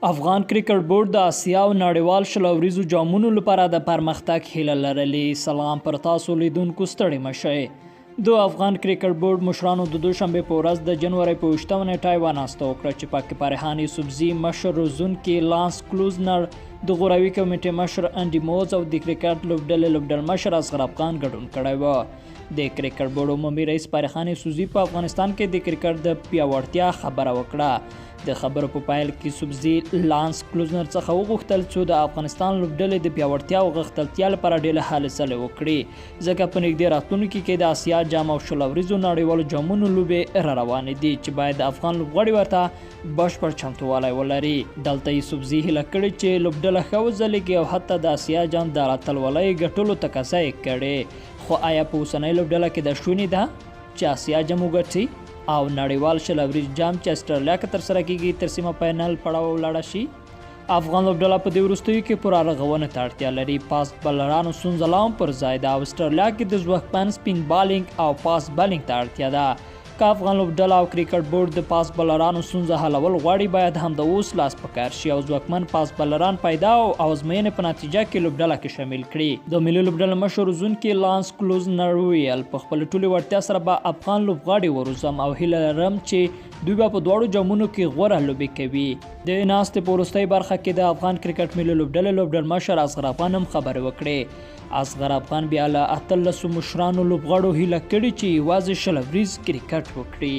افغان کرکټ بورډ د اسیا او نړیوال شل اوریزو جامونو لپاره د پرمختګ هیله لرلې. سلام پر تاسو لیدونکو، ستړي مشئ. د افغان کرکټ بورډ مشرانو د دوشنبه په ورځ د جنوري په 28 نیټه یوه ناسته وکړه چې پکې فرحان یوسفزي مشر روزونکي لانس کلوزنر، د غوراوي کمیټې مشر انډي موز او د کرکټ لوبډلې مشر اصغر افغان ګډون کړی و. د کرکټ بورډ عمومي رئیس فرحان یوسفزي په افغانستان کې د کرکټ د پیاوړتیا خبره وکړه. د خبرو په پایل کې یوسفزي لانس کلوزنر څخه وغوښتل چې د افغانستان لوبډلې د پیاوړتیا او غښتلتیا لپاره ډېرې هلې ځلې وکړي، ځکه په نږدې راتلونکي کې د اسیا جام او شل اوریزو نړیوالو جامونو لوبې را روانې دي چې باید د افغان لوبغاړي ورته بشپړ چمتووالی ولري. دلته یوسفزي هیله کړې چې لوبډله ښه وځلېږي او حتی د اسیا جام د اتلولۍ ګټلو تقاضا یې کړې. خو آیا په اوسنۍ لوبډله کې د شونې ده چې اسیا جام وګټي او نړیوال شل اوریز جام چې استرالیا کې ترسره کیږي تر سیمه فاینل پړاو ولاړه شي؟ افغان لوبډله په دې وروستیو کې پوره رغونه ته اړتیا لري. پاس بالرانو ستونزه لا هم پر ځای ده او استرالیا کې د ځواکمن سپین بالینګ او پاس بالینګ ته اړتیا ده. که افغان لوبډله او کرکټ بورډ د پاس بالرانو ستونزه حلول غواړي، باید هم د اوس لاس په کار شي او ځواکمن پاس بالران پیدا او ازموینې په نتیجه کې لوبډله کې شامل کړي. د ملي لوبډلې مشر روزونکي لانس کلوزنر وویل، په خپل ټولې وړتیا سره به افغان لوبغاړي وروزم او هیله لرم چې دوی به په دواړو جامونو کې غوره لوبې کوي. د ناستې په وروستۍ برخه کې د افغان کرکټ ملي لوبډلې لوبډل مشر اصغر افغان هم خبرې وکړې. اصغر افغان بیا له 18 مشرانو لوبغاړو هیله کړې چې یوازې شل اوریز کرکټ وکړي.